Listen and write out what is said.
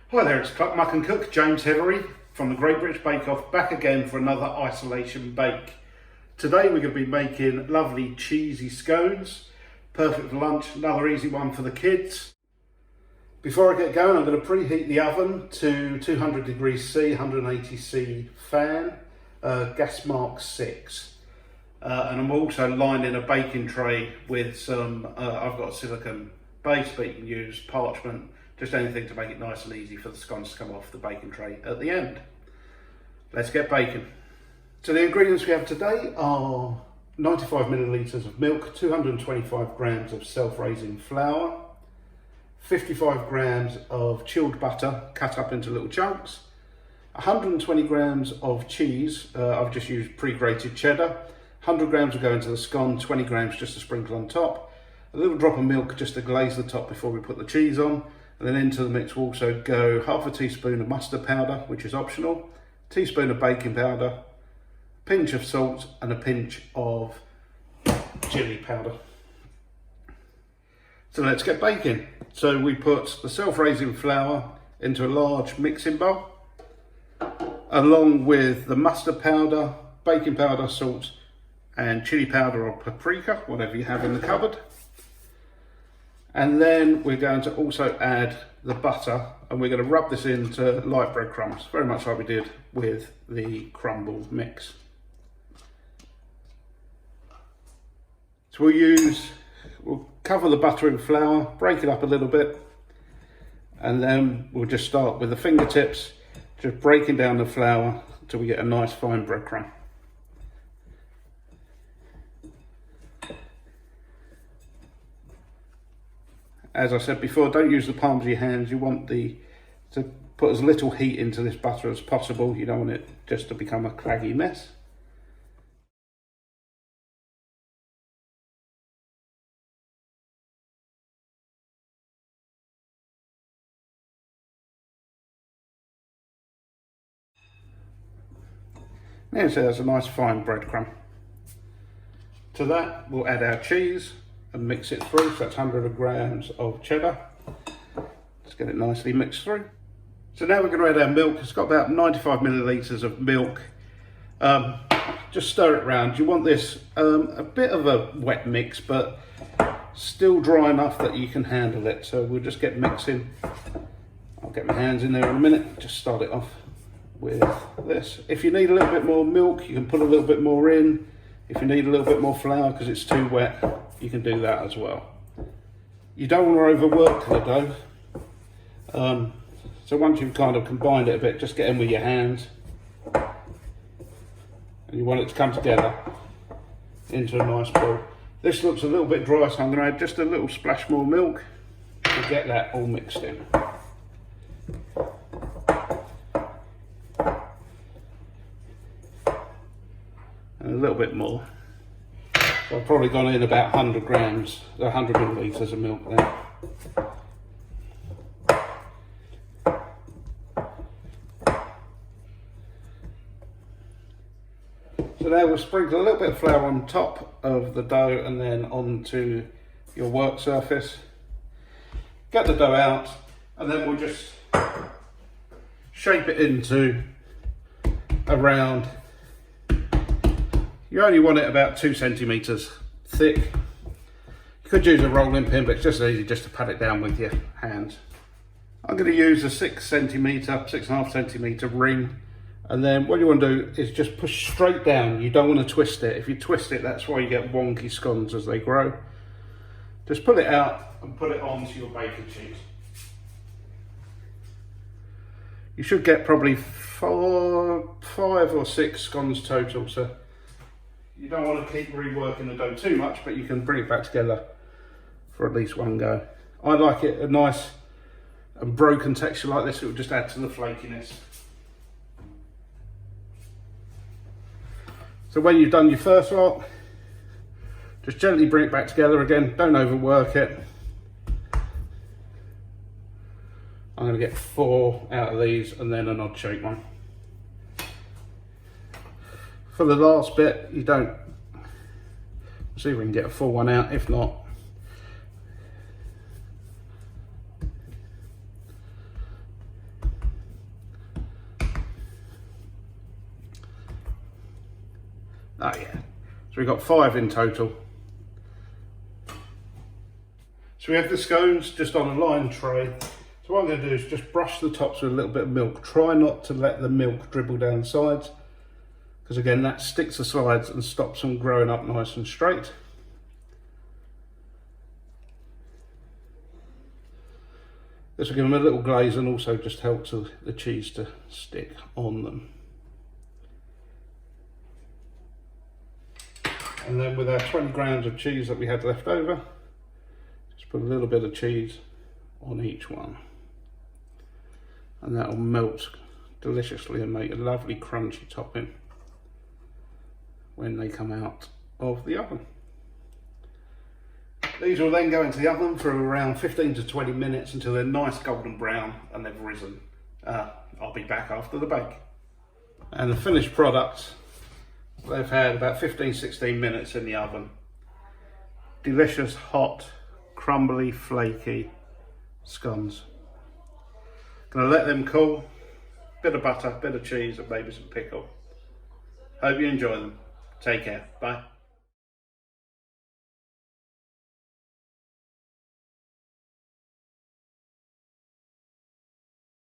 Hi there, it's Cluck Muck and Cook, James Hevery from the Great British Bake Off, back again for another isolation bake. Today we're going to be making lovely cheesy scones, perfect for lunch, another easy one for the kids. Before I get going, I'm going to preheat the oven to 200 degrees C, 180 C fan, gas mark 6. And I'm also lining a baking tray with some, I've got a silicone base, but you can use parchment, just anything to make it nice and easy for the scones to come off the baking tray at the end. Let's get baking. So the ingredients we have today are 95 millilitres of milk, 225 grams of self-raising flour, 55 grams of chilled butter cut up into little chunks, 120 grams of cheese, I've just used pre-grated cheddar, 100 grams will go into the scone, 20 grams just to sprinkle on top, a little drop of milk just to glaze the top before we put the cheese on, and then into the mix will also go half a teaspoon of mustard powder, which is optional, a teaspoon of baking powder, a pinch of salt and a pinch of chilli powder. So let's get baking. So we put the self-raising flour into a large mixing bowl, along with the mustard powder, baking powder, salt, and chili powder or paprika, whatever you have in the cupboard. And then we're going to also add the butter, and we're going to rub this into light breadcrumbs, very much like we did with the crumble mix. So we'll cover the butter in flour, break it up a little bit, and then we'll just start with the fingertips, just breaking down the flour until we get a nice fine breadcrumb. As I said before, don't use the palms of your hands. You want to put as little heat into this butter as possible. You don't want it just to become a claggy mess. There, so that's a nice fine breadcrumb. To that, we'll add our cheese and mix it through. So that's 100 grams of cheddar. Just get it nicely mixed through. So now we're going to add our milk. It's got about 95 millilitres of milk. Just stir it around. You want this a bit of a wet mix, but still dry enough that you can handle it. So we'll just get mixing. I'll get my hands in there in a minute. Just start it off with this. If you need a little bit more milk, you can put a little bit more in. If you need a little bit more flour because it's too wet, you can do that as well. You don't want to overwork the dough. So once you've kind of combined it a bit, just get in with your hands. And you want it to come together into a nice ball. This looks a little bit dry, so I'm going to add just a little splash more milk to get that all mixed in. And a little bit more. So I've probably gone in about 100 grams, 100 millilitres of milk there. So now we'll sprinkle a little bit of flour on top of the dough and then onto your work surface. Get the dough out and then we'll just shape it into around. You only want it about 2 centimetres thick. You could use a rolling pin, but it's just easy just to pat it down with your hands. I'm going to use a 6.5 centimetre ring, and then what you want to do is just push straight down. You don't want to twist it. If you twist it, that's why you get wonky scones as they grow. Just pull it out and put it onto your baking sheet. You should get probably 5 or 6 scones total, so you don't want to keep reworking the dough too much, but you can bring it back together for at least one go. I like it a nice and broken texture like this. It will just add to the flakiness. So when you've done your first lot, just gently bring it back together again. Don't overwork it. I'm going to get 4 out of these and then an odd shape one. For the last bit, you don't, see if we can get a full one out. If not, we've got 5 in total. So we have the scones just on a lined tray. So what I'm going to do is just brush the tops with a little bit of milk. Try not to let the milk dribble down the sides, because again that sticks the sides and stops them growing up nice and straight. This will give them a little glaze and also just helps the cheese to stick on them. And then with our 20 grams of cheese that we had left over, just put a little bit of cheese on each one. And that will melt deliciously and make a lovely crunchy topping when they come out of the oven. These will then go into the oven for around 15 to 20 minutes until they're nice golden brown and they've risen. I'll be back after the bake. And the finished product, they've had about 15-16 minutes in the oven. Delicious, hot, crumbly, flaky scones. Gonna let them cool. Bit of butter, bit of cheese and maybe some pickle. Hope you enjoy them. Take care. Bye.